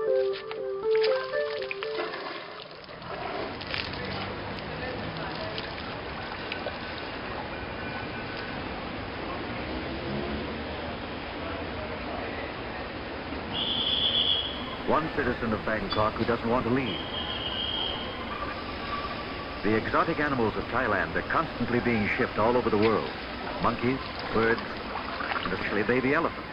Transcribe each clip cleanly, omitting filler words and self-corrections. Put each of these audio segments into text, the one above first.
One citizen of Bangkok who doesn't want to leave. The exotic animals of Thailand are constantly being shipped all over the world. Monkeys, birds, and especially baby elephants.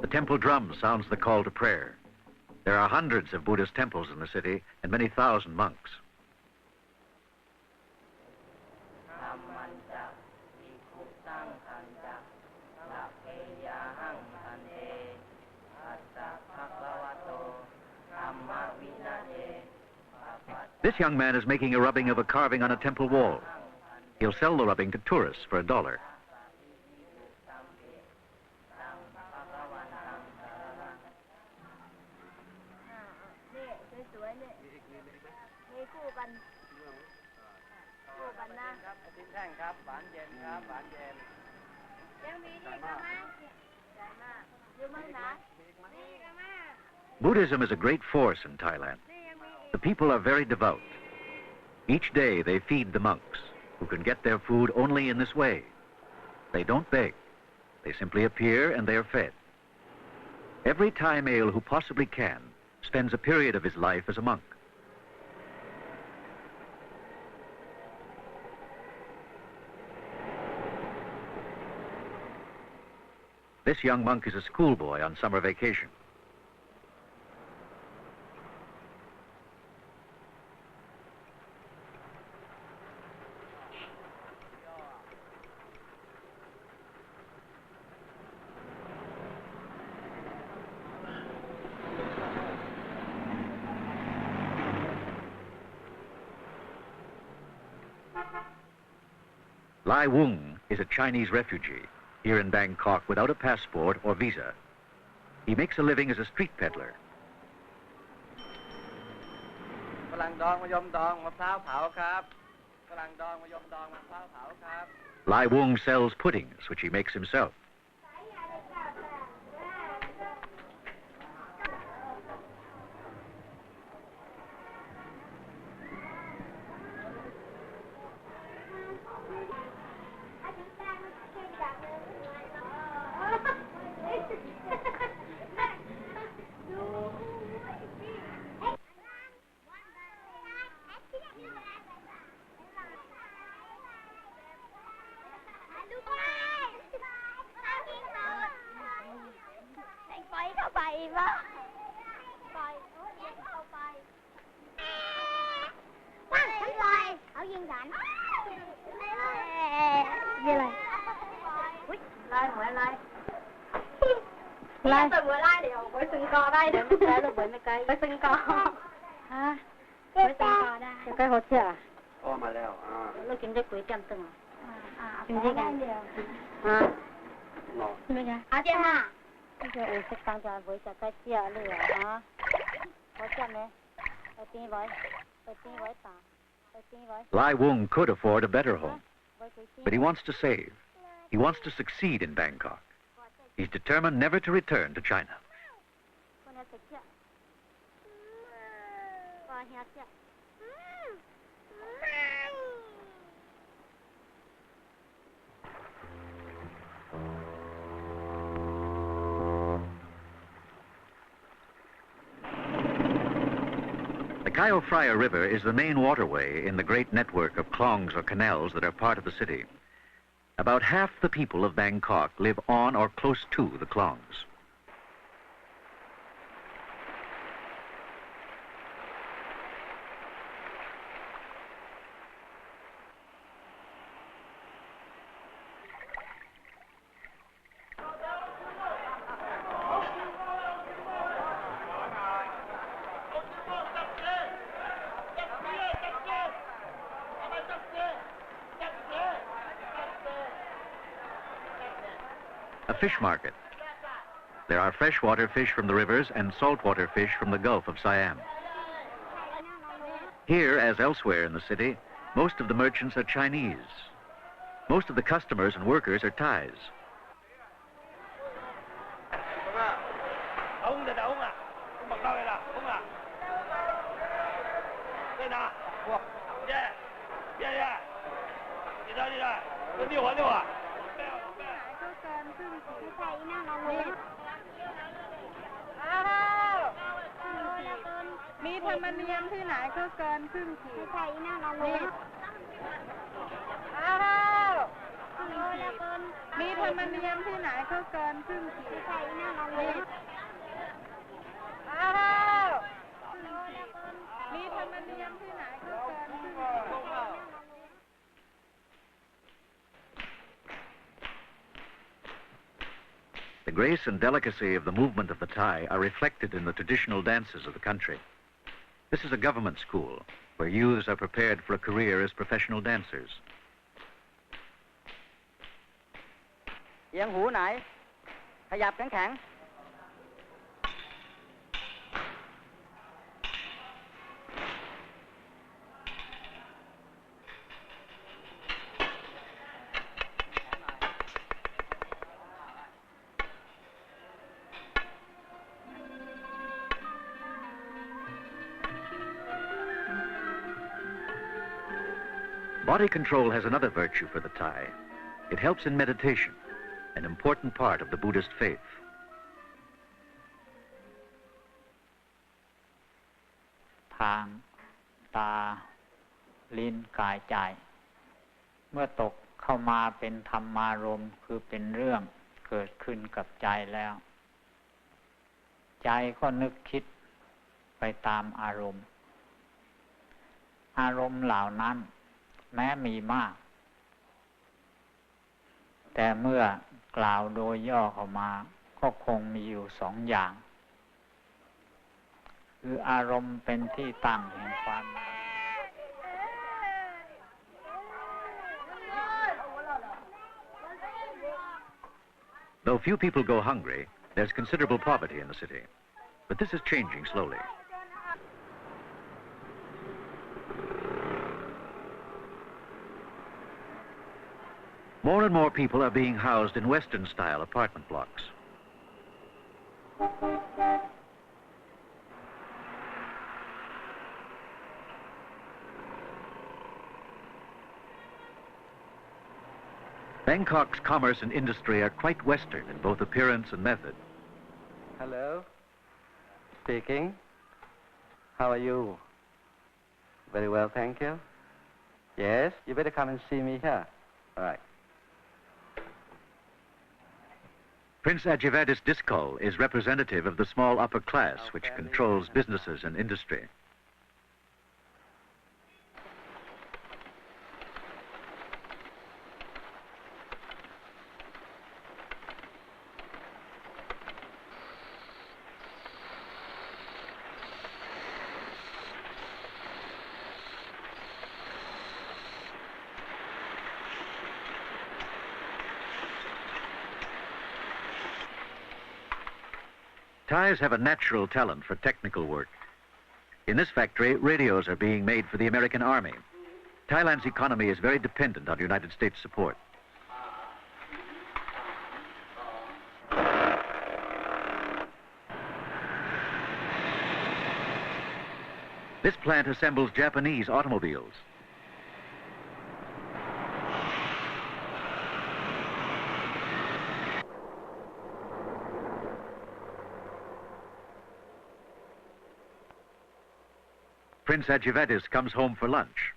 The temple drum sounds the call to prayer. There are hundreds of Buddhist temples in the city and many thousand monks. This young man is making a rubbing of a carving on a temple wall. He'll sell the rubbing to tourists for $1. Buddhism is a great force in Thailand. The people are very devout. Each day they feed the monks, who can get their food only in this way. They don't beg. They simply appear and they are fed. Every Thai male who possibly can spends a period of his life as a monk. This young monk is a schoolboy on summer vacation. Lai Wung is a Chinese refugee here in Bangkok without a passport or visa. He makes a living as a street peddler. Lai Wung sells puddings, which he makes himself. Lai Wung could afford a better home, but he wants to save. He wants to succeed in Bangkok. He's determined never to return to China. The Cayo Phraya River is the main waterway in the great network of klongs or canals that are part of the city. About half the people of Bangkok live on or close to the klongs. a fish market. There are freshwater fish from the rivers and saltwater fish from the Gulf of Siam. Here, as elsewhere in the city, most of the merchants are Chinese. Most of the customers and workers are Thais. The grace and delicacy of the movement of the Thai are reflected in the traditional dances of the country. This is a government school where youths are prepared for a career as professional dancers. เอียงหูไหนขยับแข็งๆBody control has another virtue for the Thai. It helps in meditation, an important part of the Buddhist faith. ทางตาลิ้นกายใจเมื่อตกเข้ามาเป็นธรรมารมณ์คือเป็นเรื่องเกิดขึ้นกับใจแล้วใจก็นึกคิดไปตามอารมณ์เหล่านั้นแม้มีมากแต่เมื่อกล่าวโดยย่อเข้ามาก็คงมีอยู่สองอย่างคืออารมณ์เป็นที่ตั้งแห่งความ Though few people go hungry, there's considerable poverty in the city. But this is changing slowly. More and more people are being housed in Western-style apartment blocks. Bangkok's commerce and industry are quite Western in both appearance and method. Hello. Speaking. How are you? Very well, thank you. Yes, you better come and see me here. All right. Prince Ajivadis Diskol is representative of the small upper class which controls businesses and industry. Thais have a natural talent for technical work. In this factory, radios are being made for the American Army. Thailand's economy is very dependent on United States support. This plant assembles Japanese automobiles. Prince Ajivadis comes home for lunch.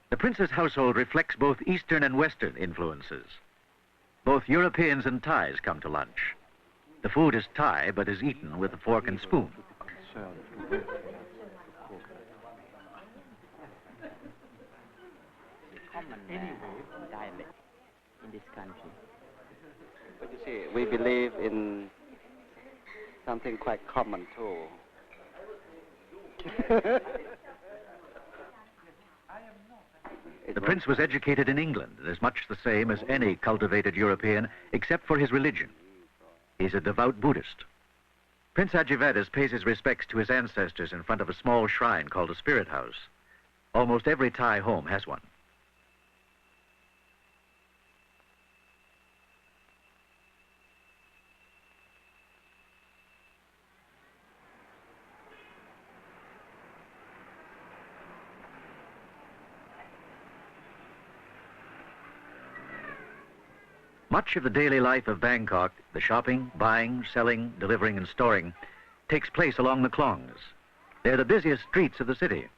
The prince's household reflects both Eastern and Western influences. Both Europeans and Thais come to lunch. The food is Thai, but is eaten with a fork and spoon. Common dialect in this country. But you see, we believe in something quite common too. The prince was educated in England and is much the same as any cultivated European, except for his religion. He's a devout Buddhist. Prince Ajivadas pays his respects to his ancestors in front of a small shrine called a spirit house. Almost every Thai home has one. Much of the daily life of Bangkok, the shopping, buying, selling, delivering, and storing, takes place along the Klongs. They're the busiest streets of the city.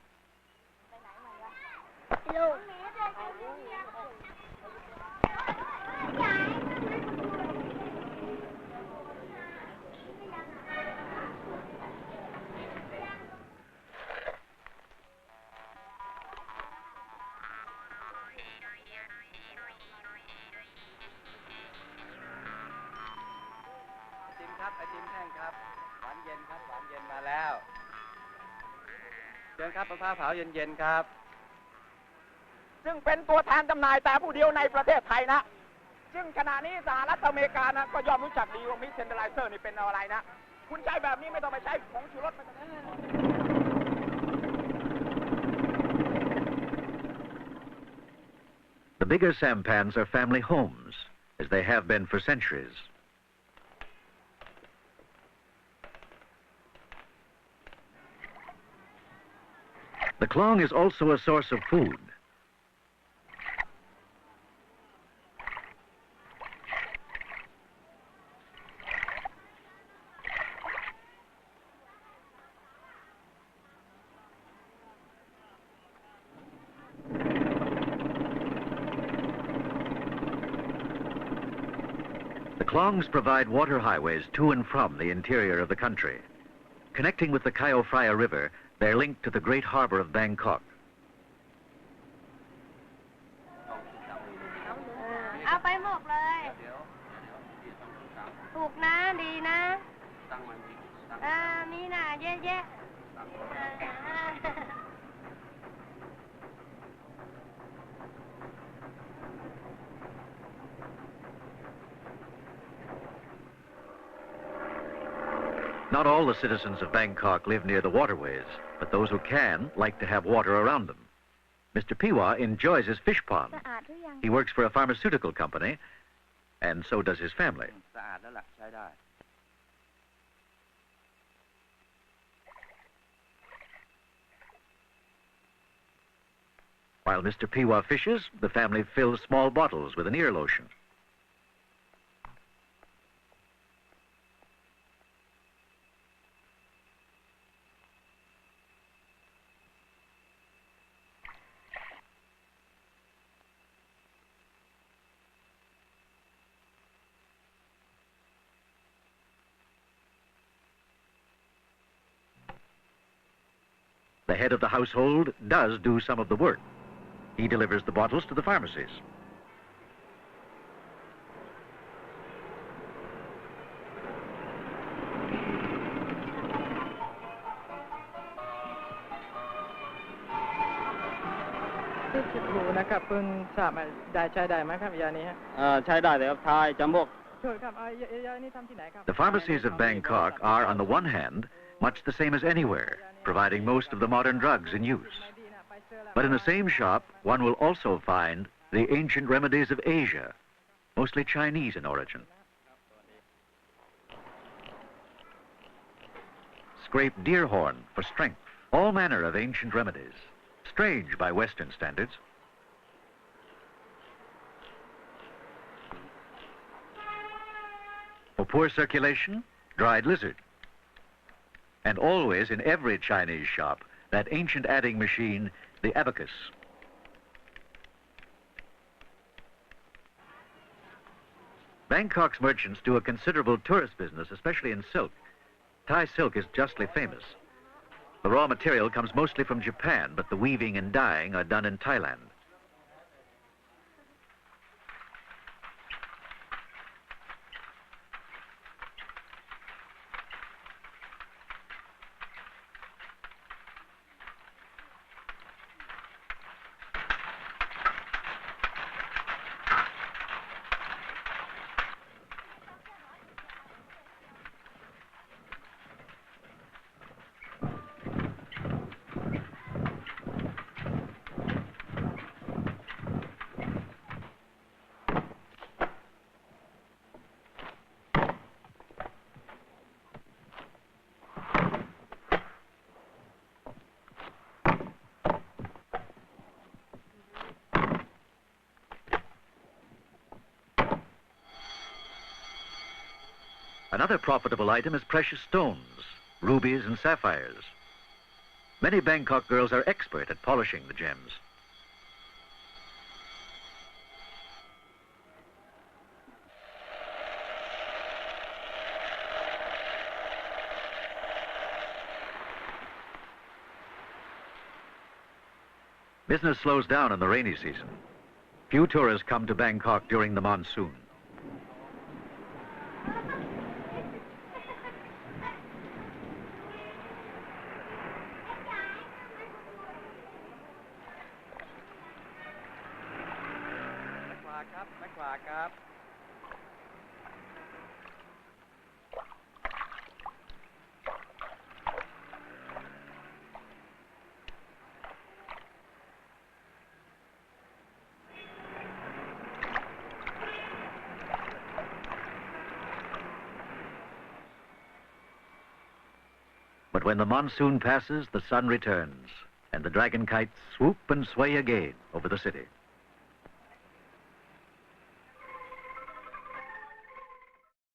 ซึ่งเป็นตัวแทนจำหน่ายแต่ผู้เดียวในประเทศไทยนะซึ่งขณะนี้สหรัฐอเมริกานะก็ยอมรู้จักดีว่ามิสเซนเดอร์ไลเซอร์นี่เป็นอะไรนะคุณใช้แบบนี้ไม่ต้องไปใช้ผงชูรส The bigger sampans are family homes, as they have been for centuries. The klong is also a source of food. The klongs provide water highways to and from the interior of the country. Connecting with the Chao Phraya River, they're linked to the great harbor of Bangkok. เอาไปหมกเลยถูกนะดีนะมีน่ะเยอะๆ Not all the citizens of Bangkok live near the waterways, but those who can like to have water around them. Mr. Piwa enjoys his fish pond. He works for a pharmaceutical company, and so does his family. While Mr. Piwa fishes, the family fills small bottles with an ear lotion. The head of the household does do some of the work. He delivers the bottles to the pharmacies. The pharmacies of Bangkok are, on the one hand, much the same as anywhere, providing most of the modern drugs in use. But in the same shop, one will also find the ancient remedies of Asia, mostly Chinese in origin. Scraped deer horn for strength, all manner of ancient remedies, strange by Western standards. For poor circulation, dried lizard. And always in every Chinese shop, that ancient adding machine, the abacus. Bangkok's merchants do a considerable tourist business, especially in silk. Thai silk is justly famous. The raw material comes mostly from Japan, but the weaving and dyeing are done in Thailand. Another profitable item is precious stones, rubies and sapphires. Many Bangkok girls are expert at polishing the gems. Business slows down in the rainy season. Few tourists come to Bangkok during the monsoon. But when the monsoon passes, the sun returns, and the dragon kites swoop and sway again over the city.